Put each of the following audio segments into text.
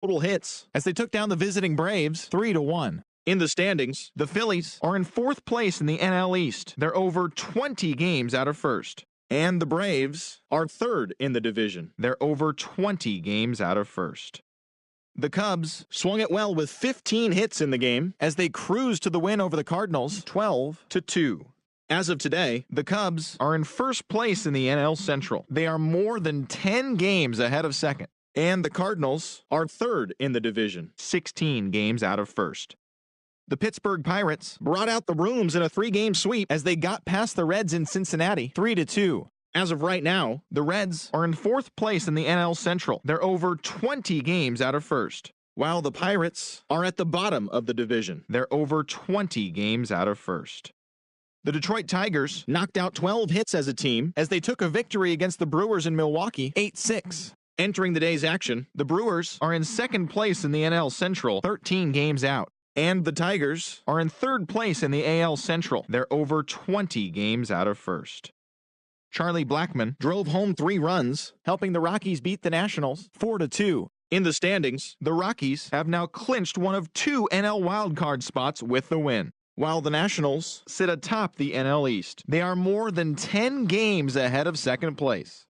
total hits as they took down the visiting Braves 3-1. In the standings, the Phillies are in 4th place in the NL East. They're over 20 games out of first. And the Braves are 3rd in the division. They're over 20 games out of first. The Cubs swung it well with 15 hits in the game as they cruised to the win over the Cardinals 12-2. As of today, the Cubs are in 1st place in the NL Central. They are more than 10 games ahead of second. And the Cardinals are 3rd in the division, 16 games out of first. The Pittsburgh Pirates brought out the rooms in a 3-game sweep as they got past the Reds in Cincinnati 3-2. As of right now, the Reds are in 4th place in the NL Central. They're over 20 games out of first, while the Pirates are at the bottom of the division. They're over 20 games out of first. The Detroit Tigers knocked out 12 hits as a team as they took a victory against the Brewers in Milwaukee 8-6. Entering the day's action, the Brewers are in 2nd place in the NL Central, 13 games out. And the Tigers are in 3rd place in the AL Central. They're over 20 games out of first. Charlie Blackmon drove home 3 runs, helping the Rockies beat the Nationals 4-2. In the standings, the Rockies have now clinched one of 2 NL wildcard spots with the win, while the Nationals sit atop the NL East. They are more than 10 games ahead of second place.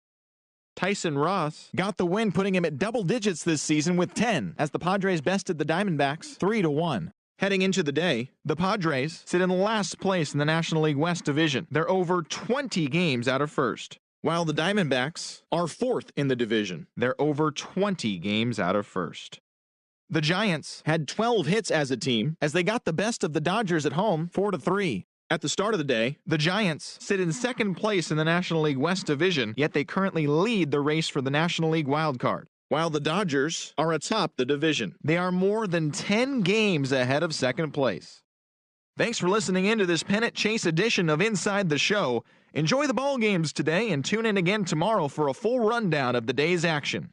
Tyson Ross got the win, putting him at double digits this season with 10, as the Padres bested the Diamondbacks 3-1. Heading into the day, the Padres sit in last place in the National League West Division. They're over 20 games out of first, while the Diamondbacks are 4th in the division. They're over 20 games out of first. The Giants had 12 hits as a team as they got the best of the Dodgers at home 4-3. At the start of the day, the Giants sit in 2nd place in the National League West Division, yet they currently lead the race for the National League wildcard, while the Dodgers are atop the division. They are more than 10 games ahead of second place. Thanks for listening in to this pennant chase edition of Inside the Show. Enjoy the ball games today and tune in again tomorrow for a full rundown of the day's action.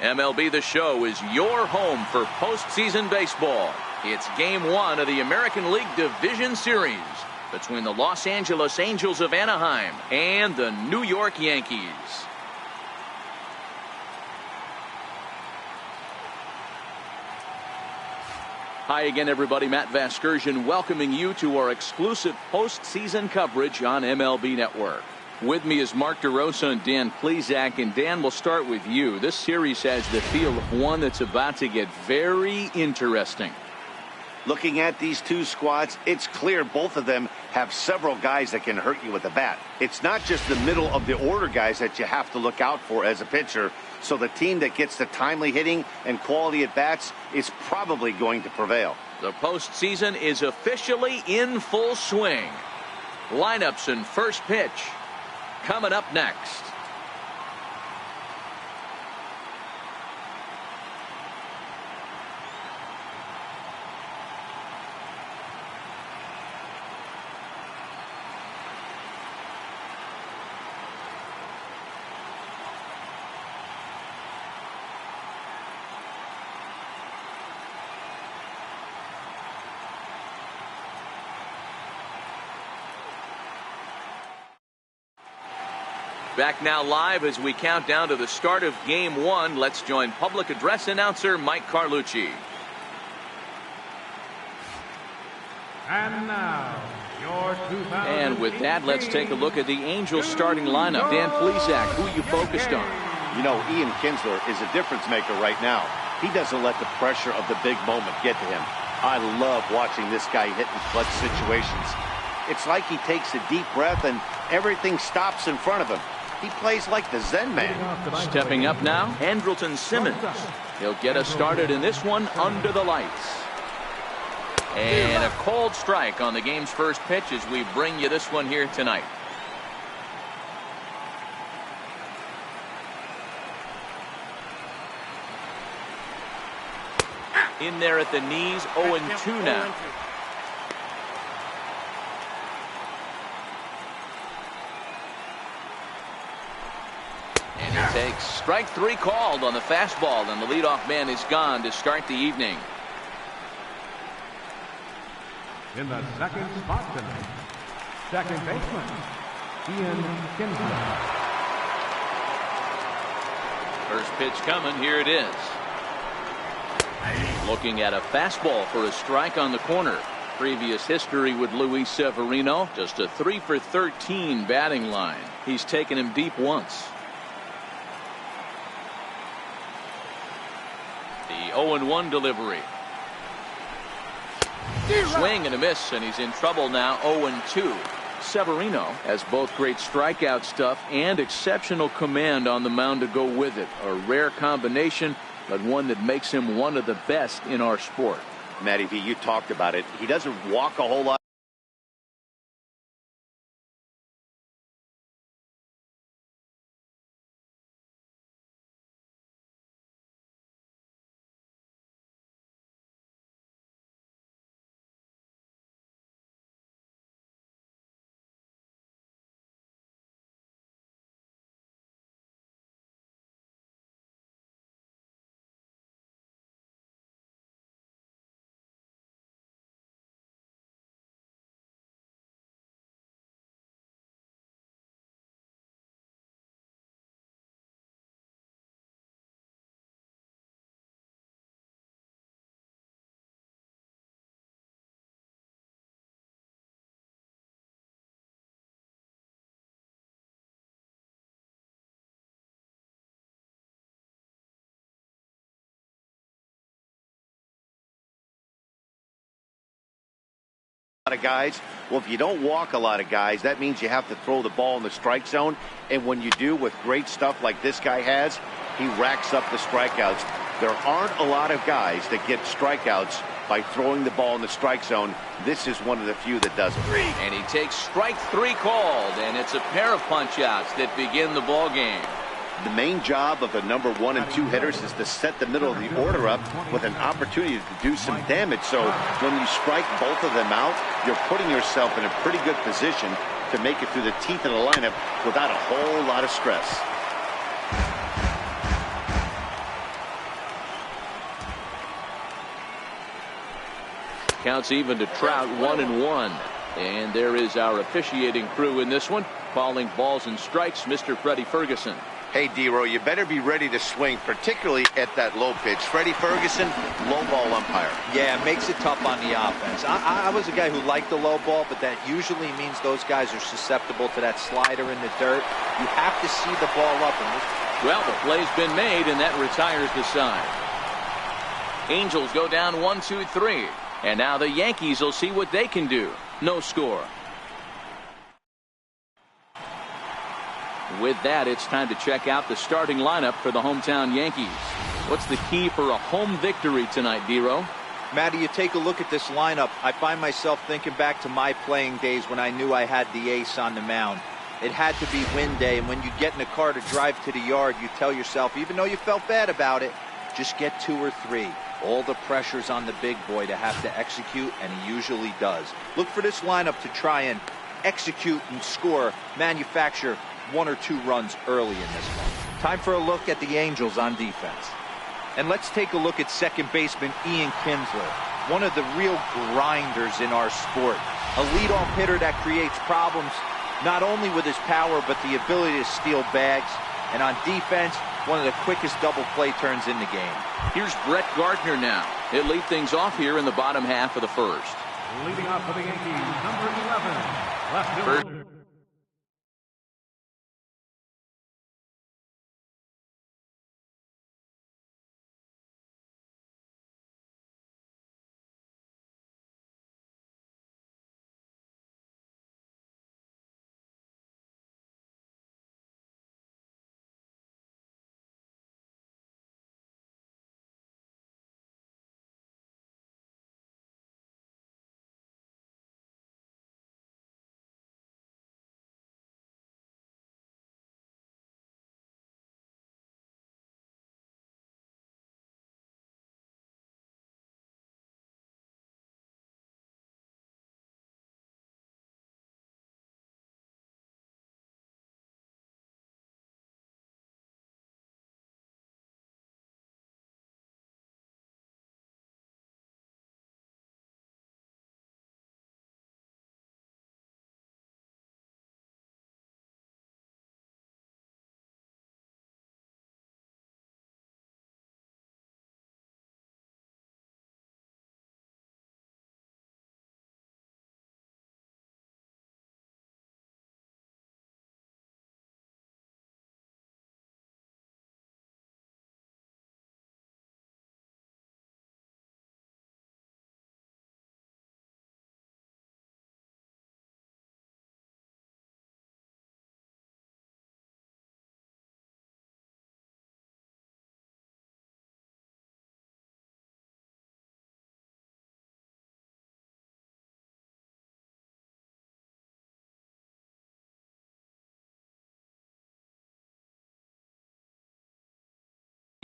MLB The Show is your home for postseason baseball. It's Game 1 of the American League Division Series between the Los Angeles Angels of Anaheim and the New York Yankees. Hi again, everybody. Matt Vasgersian welcoming you to our exclusive postseason coverage on MLB Network. With me is Mark DeRosa and Dan Plesac. And Dan, we'll start with you. This series has the feel of one that's about to get very interesting. Looking at these two squads, it's clear both of them have several guys that can hurt you with the bat. It's not just the middle of the order guys that you have to look out for as a pitcher. So the team that gets the timely hitting and quality at bats is probably going to prevail. The postseason is officially in full swing. Lineups and first pitch coming up next. Back now live as we count down to the start of Game 1. Let's join public address announcer Mike Carlucci. And now, your 2018. And with that, let's take a look at the Angels starting lineup. Dan Plesac, who you focused on? You know, Ian Kinsler is a difference maker right now. He doesn't let the pressure of the big moment get to him. I love watching this guy hit in clutch situations. It's like he takes a deep breath and everything stops in front of him. He plays like the Zen man. Stepping up now, Andrelton Simmons. He'll get us started in this one under the lights. And a cold strike on the game's first pitch as we bring you this one here tonight. In there at the knees, 0-2 now. Takes strike 3 called on the fastball, and the leadoff man is gone to start the evening. In the second spot tonight, second baseman, Ian Kinsler. First pitch coming, here it is. Looking at a fastball for a strike on the corner. Previous history with Luis Severino, just a 3 for 13 batting line. He's taken him deep once. The 0-1 delivery. Swing and a miss, and he's in trouble now. 0-2. Severino has both great strikeout stuff and exceptional command on the mound to go with it. A rare combination, but one that makes him one of the best in our sport. Matty V, you talked about it. He doesn't walk a whole lot. A lot of guys. Well, if you don't walk a lot of guys, that means you have to throw the ball in the strike zone. And when you do with great stuff like this guy has, he racks up the strikeouts. There aren't a lot of guys that get strikeouts by throwing the ball in the strike zone. This is one of the few that does it. And he takes strike 3 called, and it's a pair of punch-outs that begin the ball game. The main job of the number 1 and 2 hitters is to set the middle of the order up with an opportunity to do some damage. So when you strike both of them out, you're putting yourself in a pretty good position to make it through the teeth of the lineup without a whole lot of stress. Counts even to Trout, 1-1. And there is our officiating crew in this one, calling balls and strikes, Mr. Freddie Ferguson. Hey, D-Row, you better be ready to swing, particularly at that low pitch. Freddie Ferguson, low ball umpire. Yeah, it makes it tough on the offense. I was a guy who liked the low ball, but that usually means those guys are susceptible to that slider in the dirt. You have to see the ball up. Well, the play's been made, and that retires the side. Angels go down 1-2-3. And now the Yankees will see what they can do. No score. With that, it's time to check out the starting lineup for the hometown Yankees. What's the key for a home victory tonight, D-Row? Matty, you take a look at this lineup. I find myself thinking back to my playing days when I knew I had the ace on the mound. It had to be win day, and when you get in the car to drive to the yard, you tell yourself, even though you felt bad about it, just get 2 or 3. All the pressure's on the big boy to have to execute, and he usually does. Look for this lineup to try and execute and score, manufacture 1 or 2 runs early in this one. Time for a look at the Angels on defense. And let's take a look at second baseman Ian Kinsler, one of the real grinders in our sport. A leadoff hitter that creates problems, not only with his power, but the ability to steal bags. And on defense, one of the quickest double play turns in the game. Here's Brett Gardner now. He'll lead things off here in the bottom half of the first. Leading off for the Yankees, number 11, left fielder.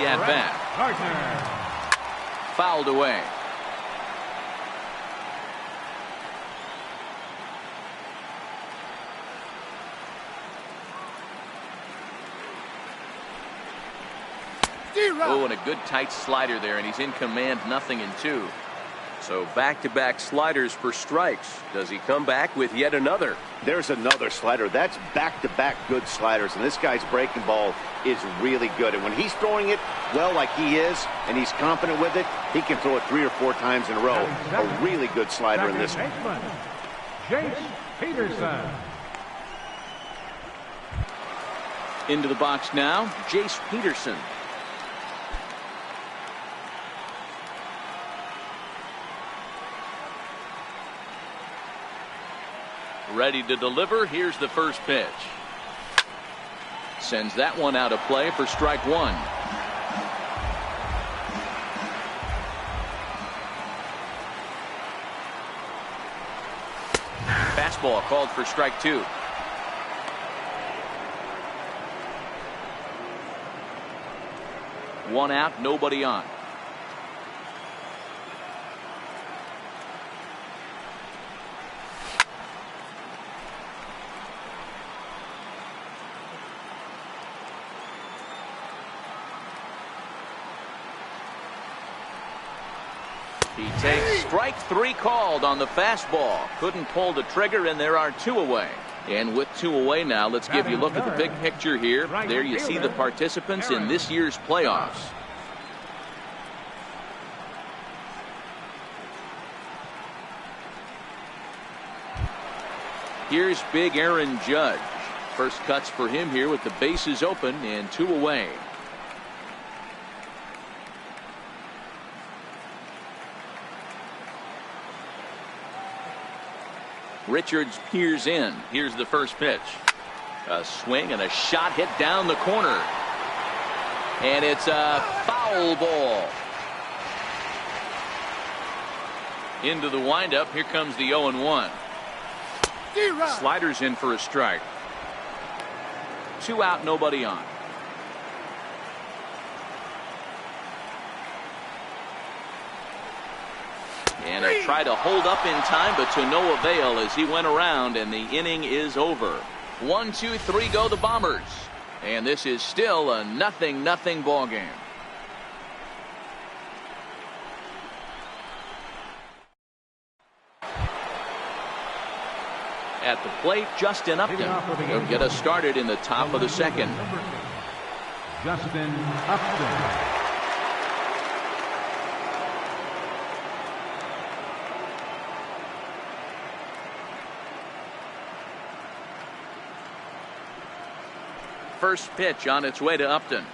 At bat. Gardner. Fouled away. Oh, and a good tight slider there, and he's in command, 0-2. So back-to-back sliders for strikes. Does he come back with yet another? There's another slider. That's back-to-back good sliders, and this guy's breaking ball is really good. And when he's throwing it well like he is, and he's confident with it, he can throw it 3 or 4 times in a row. A really good slider in this one. Jace Peterson. Into the box now, Jace Peterson. Ready to deliver. Here's the first pitch. Sends that one out of play for strike 1. Fastball called for strike 2. One out, nobody on. He takes strike 3 called on the fastball. Couldn't pull the trigger, and there are 2 away. And with 2 away now, let's give you a look at the big picture here. There you see the participants in this year's playoffs. Here's big Aaron Judge. First cuts for him here with the bases open and 2 away. Richards peers in. Here's the first pitch. A swing and a shot hit down the corner. And it's a foul ball. Into the windup. Here comes the 0-1. Sliders in for a strike. 2 out, nobody on. And a try to hold up in time, but to no avail as he went around, and the inning is over. 1, 2, 3 go the Bombers. And this is still a 0-0 ball game. At the plate, Justin Upton. He'll get us started in the top of the second. Justin Upton. First pitch on its way to Upton.